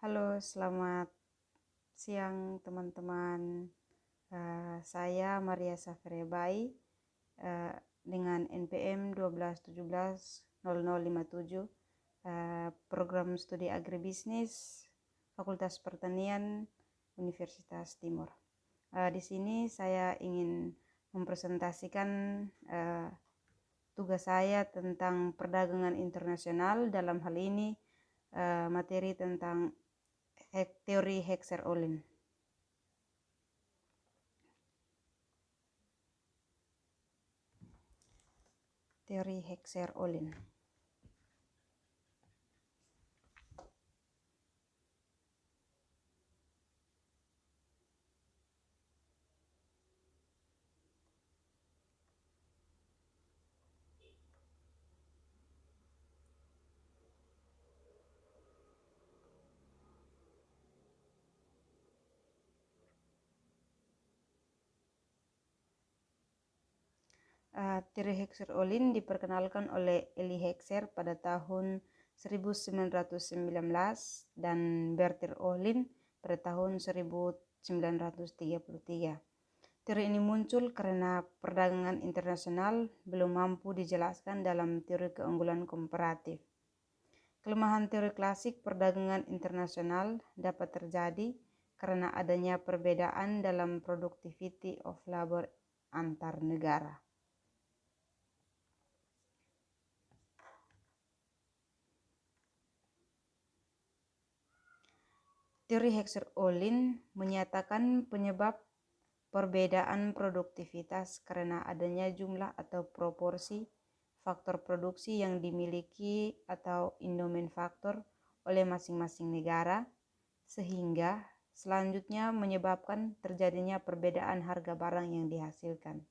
Halo, selamat siang teman-teman. Saya Maria Saferebai dengan NPM 12170057, program studi agribisnis Fakultas Pertanian Universitas Timur. Di sini saya ingin mempresentasikan tugas saya tentang perdagangan internasional, dalam hal ini materi tentang teori Hexer-Ohlin. Teori Hexer-Ohlin. Teori Hexer-Ohlin diperkenalkan oleh Eli Hexer pada tahun 1919 dan Bertil Ohlin pada tahun 1933. Teori ini muncul karena perdagangan internasional belum mampu dijelaskan dalam teori keunggulan komparatif. Kelemahan teori klasik perdagangan internasional dapat terjadi karena adanya perbedaan dalam productivity of labor antar negara. Teori Hexer-Ohlin menyatakan penyebab perbedaan produktivitas karena adanya jumlah atau proporsi faktor produksi yang dimiliki atau endowment faktor oleh masing-masing negara, sehingga selanjutnya menyebabkan terjadinya perbedaan harga barang yang dihasilkan.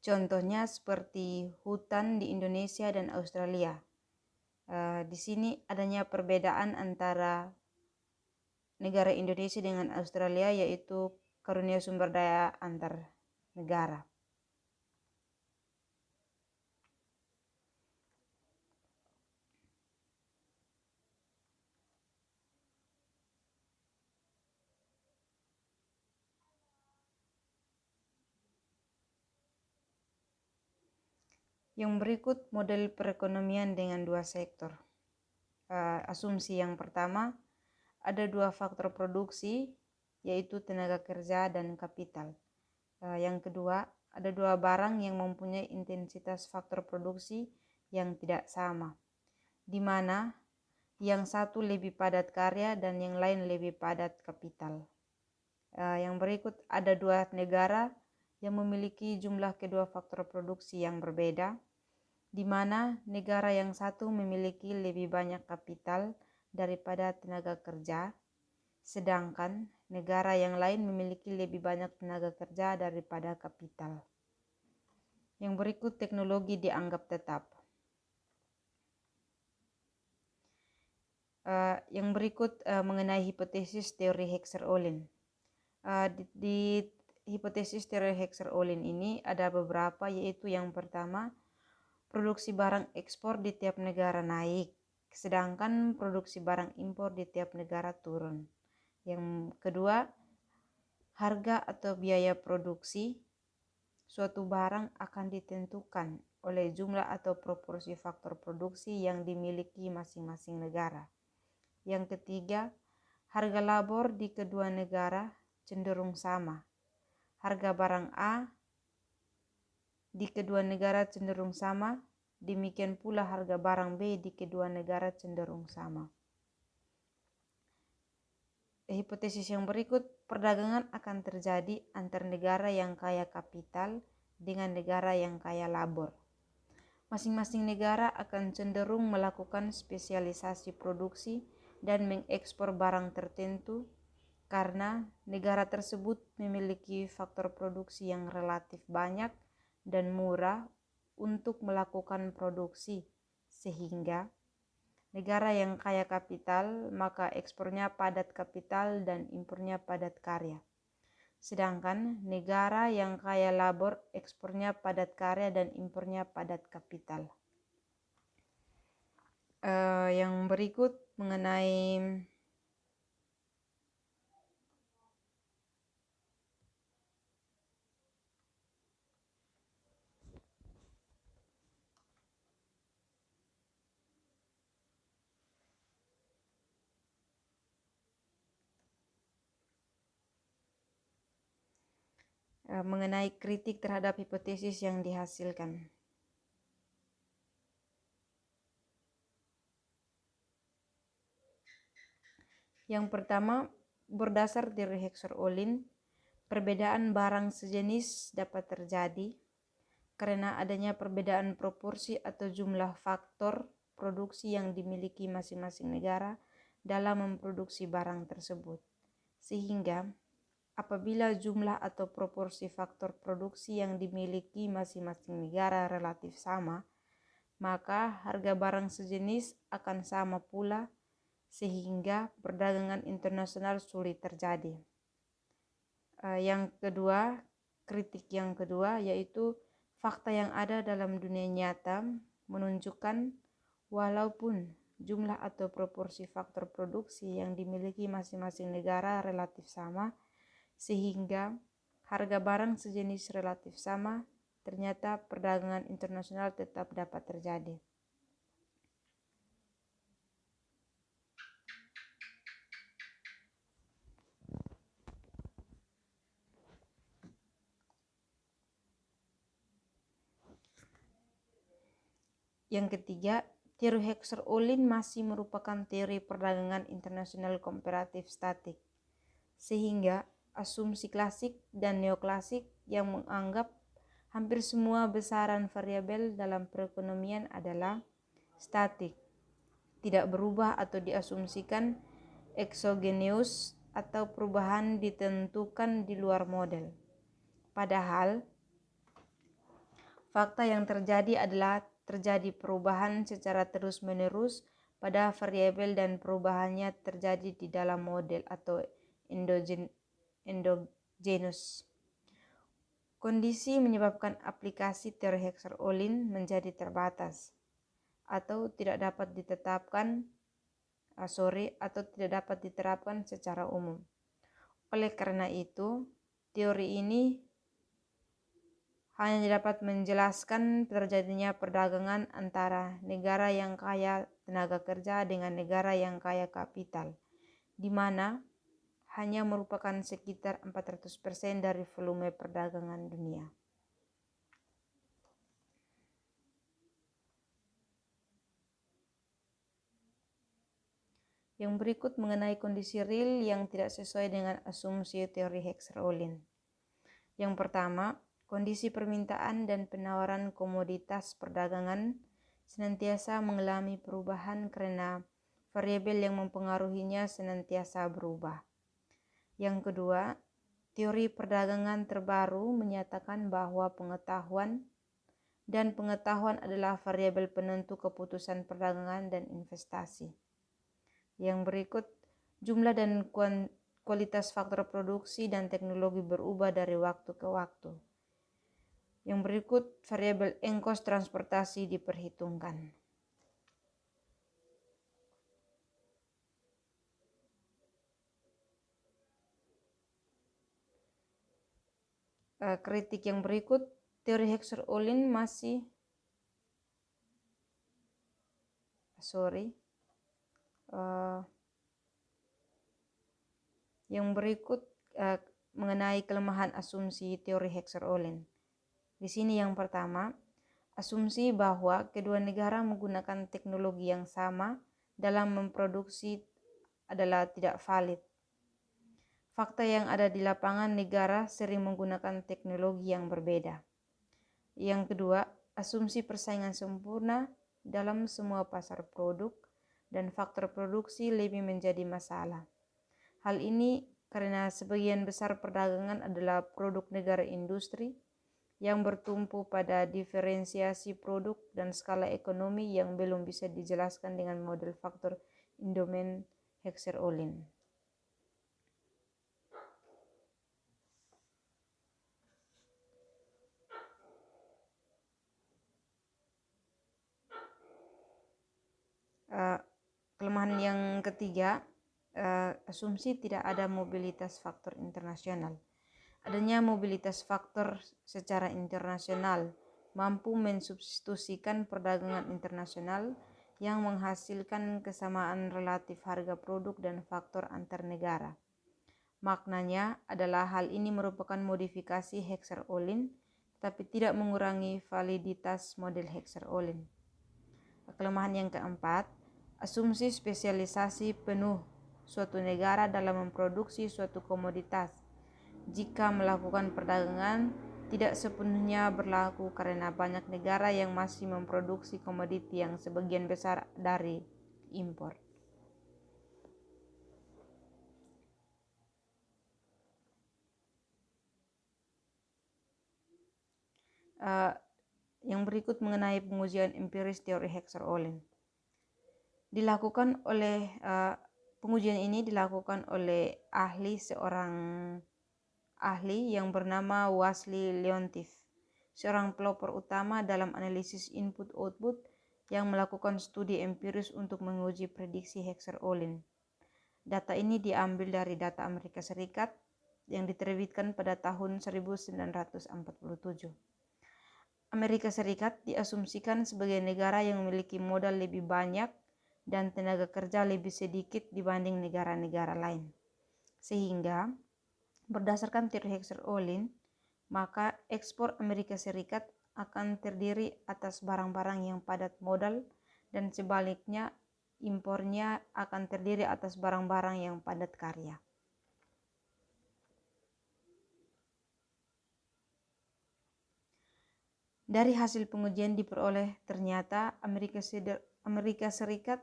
Contohnya seperti hutan di Indonesia dan Australia. Di sini adanya perbedaan antara negara Indonesia dengan Australia, yaitu karunia sumber daya antar negara. Yang berikut model perekonomian dengan dua sektor. Asumsi yang pertama, ada dua faktor produksi, yaitu tenaga kerja dan kapital. Yang kedua, ada dua barang yang mempunyai intensitas faktor produksi yang tidak sama, di mana yang satu lebih padat karya dan yang lain lebih padat kapital. Yang berikut, ada dua negara yang memiliki jumlah kedua faktor produksi yang berbeda, di mana negara yang satu memiliki lebih banyak kapital daripada tenaga kerja, sedangkan negara yang lain memiliki lebih banyak tenaga kerja daripada kapital. Yang berikut teknologi dianggap tetap. Yang berikut mengenai hipotesis teori Hexer-Ohlin. Di hipotesis teori Hexer-Ohlin ini ada beberapa, yaitu yang pertama, produksi barang ekspor di tiap negara naik, sedangkan produksi barang impor di tiap negara turun. Yang kedua, harga atau biaya produksi suatu barang akan ditentukan oleh jumlah atau proporsi faktor produksi yang dimiliki masing-masing negara. Yang ketiga, harga labor di kedua negara cenderung sama. Harga barang A di kedua negara cenderung sama, demikian pula harga barang B di kedua negara cenderung sama. Hipotesis yang berikut, perdagangan akan terjadi antar negara yang kaya kapital dengan negara yang kaya labor. Masing-masing negara akan cenderung melakukan spesialisasi produksi dan mengekspor barang tertentu karena negara tersebut memiliki faktor produksi yang relatif banyak dan murah untuk melakukan produksi, sehingga negara yang kaya kapital maka ekspornya padat kapital dan impornya padat karya. Sedangkan negara yang kaya labor ekspornya padat karya dan impornya padat kapital. Yang berikut mengenai kritik terhadap hipotesis yang dihasilkan. Yang pertama, berdasar teori Heckscher-Ohlin, perbedaan barang sejenis dapat terjadi karena adanya perbedaan proporsi atau jumlah faktor produksi yang dimiliki masing-masing negara dalam memproduksi barang tersebut. Sehingga apabila jumlah atau proporsi faktor produksi yang dimiliki masing-masing negara relatif sama, maka harga barang sejenis akan sama pula, sehingga perdagangan internasional sulit terjadi. Yang kedua, kritik yang kedua yaitu fakta yang ada dalam dunia nyata menunjukkan walaupun jumlah atau proporsi faktor produksi yang dimiliki masing-masing negara relatif sama, sehingga harga barang sejenis relatif sama, ternyata perdagangan internasional tetap dapat terjadi. Yang ketiga, teori Heckscher-Ohlin masih merupakan teori perdagangan internasional komparatif statik, sehingga asumsi klasik dan neoklasik yang menganggap hampir semua besaran variabel dalam perekonomian adalah statik, tidak berubah atau diasumsikan exogenous atau perubahan ditentukan di luar model. Padahal fakta yang terjadi adalah terjadi perubahan secara terus-menerus pada variabel dan perubahannya terjadi di dalam model atau endogenous. Kondisi menyebabkan aplikasi teori Heckscher-Ohlin menjadi terbatas atau tidak dapat diterapkan secara umum. Oleh karena itu, teori ini hanya dapat menjelaskan terjadinya perdagangan antara negara yang kaya tenaga kerja dengan negara yang kaya kapital, di mana hanya merupakan sekitar 400% dari volume perdagangan dunia. Yang berikut mengenai kondisi real yang tidak sesuai dengan asumsi teori Heckscher-Ohlin. Yang pertama, kondisi permintaan dan penawaran komoditas perdagangan senantiasa mengalami perubahan karena variabel yang mempengaruhinya senantiasa berubah. Yang kedua, teori perdagangan terbaru menyatakan bahwa pengetahuan adalah variabel penentu keputusan perdagangan dan investasi. Yang berikut, jumlah dan kualitas faktor produksi dan teknologi berubah dari waktu ke waktu. Yang berikut, variabel ongkos transportasi diperhitungkan. Kritik yang berikut, teori Heckscher-Ohlin masih yang berikut mengenai kelemahan asumsi teori Heckscher-Ohlin. Di sini yang pertama, asumsi bahwa kedua negara menggunakan teknologi yang sama dalam memproduksi adalah tidak valid. Fakta yang ada di lapangan, negara sering menggunakan teknologi yang berbeda. Yang kedua, asumsi persaingan sempurna dalam semua pasar produk dan faktor produksi lebih menjadi masalah. Hal ini karena sebagian besar perdagangan adalah produk negara industri yang bertumpu pada diferensiasi produk dan skala ekonomi yang belum bisa dijelaskan dengan model faktor Indomen Heckscher-Ohlin. Kelemahan yang ketiga, asumsi tidak ada mobilitas faktor internasional. Adanya mobilitas faktor secara internasional mampu mensubstitusikan perdagangan internasional yang menghasilkan kesamaan relatif harga produk dan faktor antar negara. Maknanya adalah hal ini merupakan modifikasi Hexer-Ohlin, tetapi tidak mengurangi validitas model Hexer-Ohlin. Kelemahan yang keempat, asumsi spesialisasi penuh suatu negara dalam memproduksi suatu komoditas jika melakukan perdagangan tidak sepenuhnya berlaku karena banyak negara yang masih memproduksi komoditi yang sebagian besar dari impor. Yang berikut mengenai pengujian empiris teori Hexer-Ohlin. Pengujian ini dilakukan oleh seorang ahli yang bernama Wassily Leontief, seorang pelopor utama dalam analisis input-output yang melakukan studi empiris untuk menguji prediksi Hexer-Ohlin. Data ini diambil dari data Amerika Serikat yang diterbitkan pada tahun 1947. Amerika Serikat diasumsikan sebagai negara yang memiliki modal lebih banyak dan tenaga kerja lebih sedikit dibanding negara-negara lain. Sehingga berdasarkan teori Hexer-Ohlin, maka ekspor Amerika Serikat akan terdiri atas barang-barang yang padat modal dan sebaliknya impornya akan terdiri atas barang-barang yang padat karya. Dari hasil pengujian diperoleh ternyata Amerika Serikat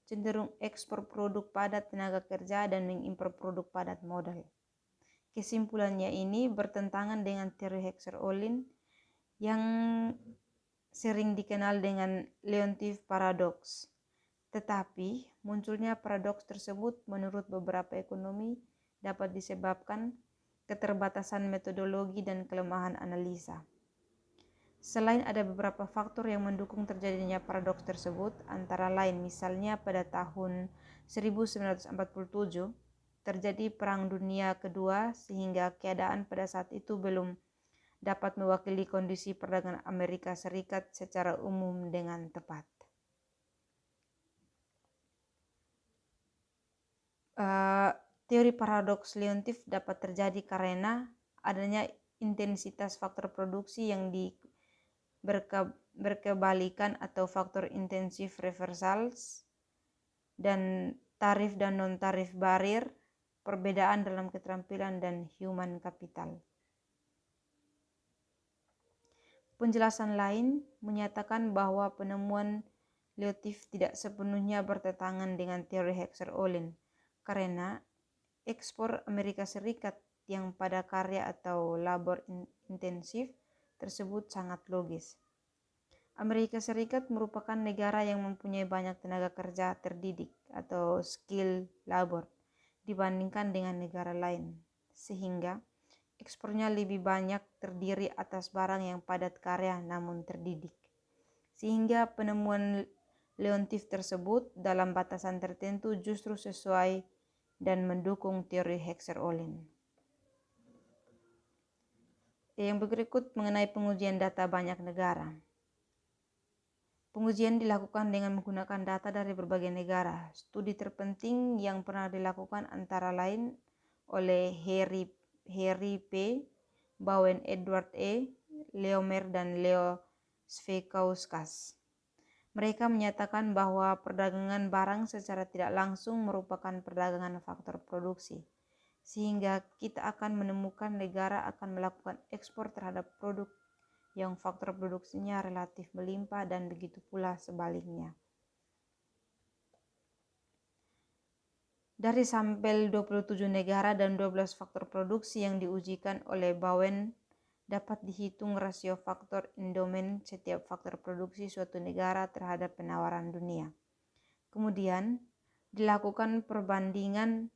cenderung ekspor produk padat tenaga kerja dan mengimpor produk padat modal. Kesimpulannya ini bertentangan dengan teori Hexer-Ohlin yang sering dikenal dengan Leontief paradox. Tetapi munculnya paradoks tersebut menurut beberapa ekonomi dapat disebabkan keterbatasan metodologi dan kelemahan analisa. Selain ada beberapa faktor yang mendukung terjadinya paradoks tersebut, antara lain misalnya pada tahun 1947 terjadi Perang Dunia Kedua sehingga keadaan pada saat itu belum dapat mewakili kondisi perdagangan Amerika Serikat secara umum dengan tepat. Teori paradoks Leontief dapat terjadi karena adanya intensitas faktor produksi yang berkebalikan atau faktor intensif reversals dan tarif dan non-tarif barrier, perbedaan dalam keterampilan dan human capital. Penjelasan lain menyatakan bahwa penemuan Leontief tidak sepenuhnya bertentangan dengan teori Hexer-Ohlin karena ekspor Amerika Serikat yang pada karya atau labor intensif tersebut sangat logis. Amerika Serikat merupakan negara yang mempunyai banyak tenaga kerja terdidik atau skill labor dibandingkan dengan negara lain, sehingga ekspornya lebih banyak terdiri atas barang yang padat karya namun terdidik. Sehingga penemuan Leontief tersebut dalam batasan tertentu justru sesuai dan mendukung teori Hexer-Ohlin. Yang berikut mengenai pengujian data banyak negara. Pengujian dilakukan dengan menggunakan data dari berbagai negara. Studi terpenting yang pernah dilakukan antara lain oleh Harry P., Bowen Edward E., Leomer, dan Leo Svekauskas. Mereka menyatakan bahwa perdagangan barang secara tidak langsung merupakan perdagangan faktor produksi, sehingga kita akan menemukan negara akan melakukan ekspor terhadap produk yang faktor produksinya relatif melimpah dan begitu pula sebaliknya. Dari sampel 27 negara dan 12 faktor produksi yang diujikan oleh Bowen, dapat dihitung rasio faktor endowment setiap faktor produksi suatu negara terhadap penawaran dunia. Kemudian, dilakukan perbandingan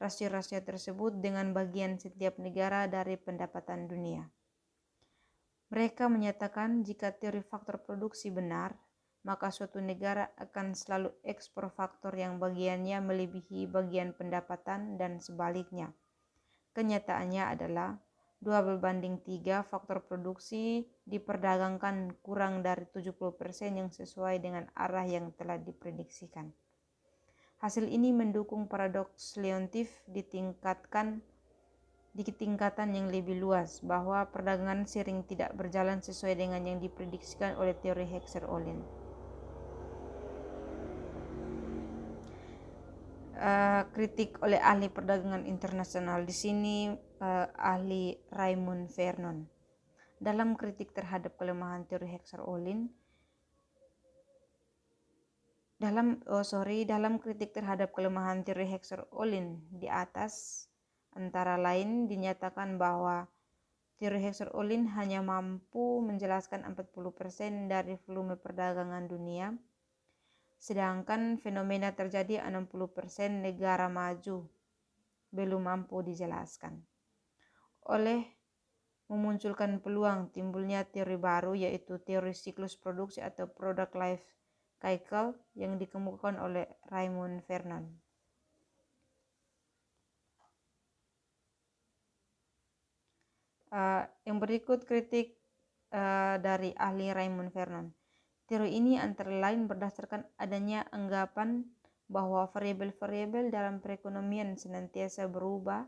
rasio-rasio tersebut dengan bagian setiap negara dari pendapatan dunia. Mereka menyatakan jika teori faktor produksi benar, maka suatu negara akan selalu ekspor faktor yang bagiannya melebihi bagian pendapatan dan sebaliknya. Kenyataannya adalah 2:3 faktor produksi diperdagangkan kurang dari 70% yang sesuai dengan arah yang telah diprediksikan. Hasil ini mendukung paradoks Leontief di tingkatan yang lebih luas, bahwa perdagangan sering tidak berjalan sesuai dengan yang diprediksikan oleh teori Heckscher-Ohlin. Kritik oleh ahli perdagangan internasional di sini, ahli Raymond Vernon. Dalam kritik terhadap kelemahan teori Heckscher-Ohlin, dalam kritik terhadap kelemahan teori Heckscher-Ohlin di atas, antara lain dinyatakan bahwa teori Heckscher-Ohlin hanya mampu menjelaskan 40% dari volume perdagangan dunia, sedangkan fenomena terjadi 60% negara maju belum mampu dijelaskan. Oleh memunculkan peluang timbulnya teori baru, yaitu teori siklus produksi atau product life cycle yang dikemukakan oleh Raymond Vernon. Yang berikut kritik dari ahli Raymond Vernon. Teori ini antara lain berdasarkan adanya anggapan bahwa variabel-variabel dalam perekonomian senantiasa berubah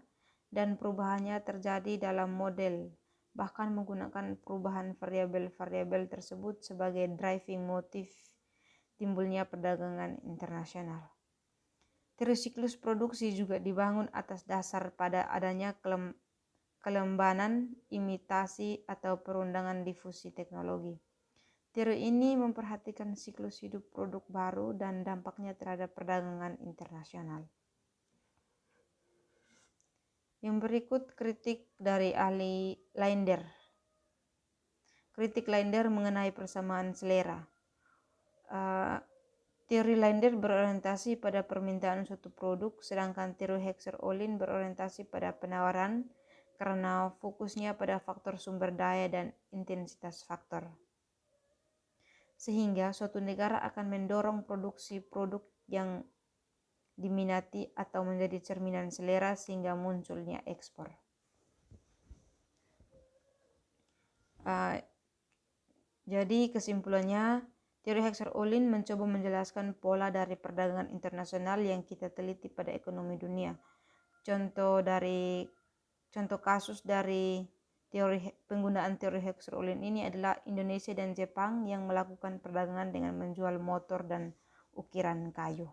dan perubahannya terjadi dalam model, bahkan menggunakan perubahan variabel-variabel tersebut sebagai driving motif timbulnya perdagangan internasional. Teori siklus produksi juga dibangun atas dasar pada adanya kelembanan, imitasi, atau perundangan difusi teknologi. Teori ini memperhatikan siklus hidup produk baru dan dampaknya terhadap perdagangan internasional. Yang berikut kritik dari ahli Linder. Kritik Linder mengenai persamaan selera. Teori Linder berorientasi pada permintaan suatu produk, sedangkan teori Heckscher-Ohlin berorientasi pada penawaran karena fokusnya pada faktor sumber daya dan intensitas faktor. Sehingga suatu negara akan mendorong produksi produk yang diminati atau menjadi cerminan selera sehingga munculnya ekspor. Jadi kesimpulannya, teori Heckscher-Ohlin mencoba menjelaskan pola dari perdagangan internasional yang kita teliti pada ekonomi dunia. Contoh kasus dari penggunaan teori Heckscher-Ohlin ini adalah Indonesia dan Jepang yang melakukan perdagangan dengan menjual motor dan ukiran kayu.